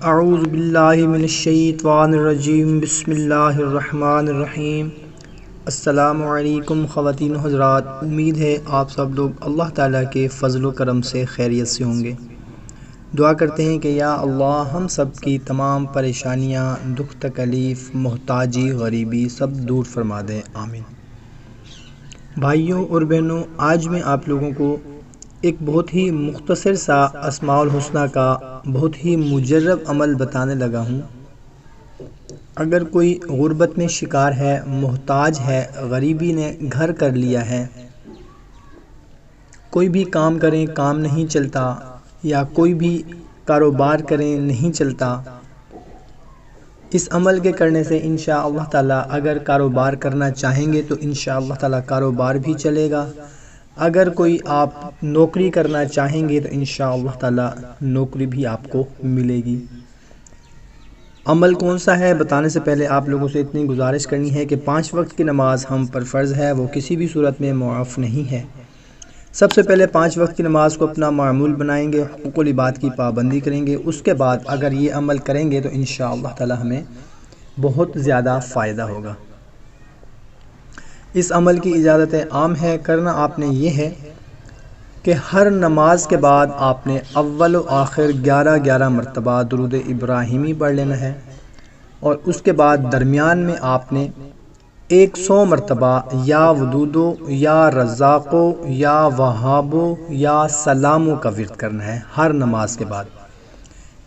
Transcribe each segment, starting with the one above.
اعوذ باللہ من الشیطان الرجیم، بسم اللہ الرحمن الرحیم۔ السلام علیکم خواتین و حضرات، امید ہے آپ سب لوگ اللہ تعالیٰ کے فضل و کرم سے خیریت سے ہوں گے۔ دعا کرتے ہیں کہ یا اللہ ہم سب کی تمام پریشانیاں، دکھ تکلیف، محتاجی، غریبی سب دور فرما دیں، آمین۔ بھائیوں اور بہنوں، آج میں آپ لوگوں کو ایک بہت ہی مختصر سا اسماء الحسنہ کا بہت ہی مجرب عمل بتانے لگا ہوں۔ اگر کوئی غربت میں شکار ہے، محتاج ہے، غریبی نے گھر کر لیا ہے، کوئی بھی کام کریں کام نہیں چلتا، یا کوئی بھی کاروبار کریں نہیں چلتا، اس عمل کے کرنے سے انشاءاللہ تعالیٰ اگر کاروبار کرنا چاہیں گے تو انشاءاللہ تعالیٰ کاروبار بھی چلے گا۔ اگر کوئی آپ نوکری کرنا چاہیں گے تو انشاءاللہ تعالیٰ نوکری بھی آپ کو ملے گی۔ عمل کون سا ہے بتانے سے پہلے آپ لوگوں سے اتنی گزارش کرنی ہے کہ 5 وقت کی نماز ہم پر فرض ہے، وہ کسی بھی صورت میں معاف نہیں ہے۔ سب سے پہلے 5 وقت کی نماز کو اپنا معمول بنائیں گے، حقوق العباد کی پابندی کریں گے، اس کے بعد اگر یہ عمل کریں گے تو انشاءاللہ تعالیٰ ہمیں بہت زیادہ فائدہ ہوگا۔ اس عمل کی اجازت عام ہے، کرنا آپ نے یہ ہے کہ ہر نماز کے بعد آپ نے اول و آخر 11 مرتبہ درود ابراہیمی پڑھ لینا ہے، اور اس کے بعد درمیان میں آپ نے 100 مرتبہ یا ودودو یا رزاقو یا وہابو یا سلامو کا ورد کرنا ہے۔ ہر نماز کے بعد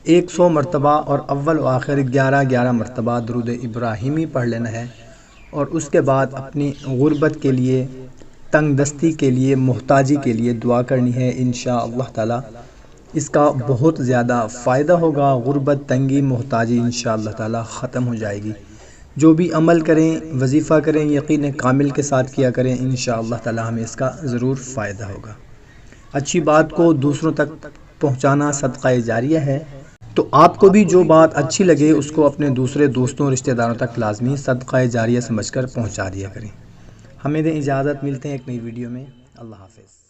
100 مرتبہ اور اول و آخر 11 مرتبہ درود ابراہیمی پڑھ لینا ہے، اور اس کے بعد اپنی غربت کے لیے، تنگ دستی کے لیے، محتاجی کے لیے دعا کرنی ہے۔ انشاءاللہ تعالی اس کا بہت زیادہ فائدہ ہوگا، غربت، تنگی، محتاجی انشاءاللہ تعالی ختم ہو جائے گی۔ جو بھی عمل کریں، وظیفہ کریں، یقین کامل کے ساتھ کیا کریں، انشاءاللہ تعالی ہمیں اس کا ضرور فائدہ ہوگا۔ اچھی بات کو دوسروں تک پہنچانا صدقہ جاریہ ہے، تو آپ کو بھی جو بات اچھی لگے اس کو اپنے دوسرے دوستوں، رشتہ داروں تک لازمی صدقہ جاریہ سمجھ کر پہنچا دیا کریں۔ ہمیں دیں اجازت، ملتے ہیں ایک نئی ویڈیو میں۔ اللہ حافظ۔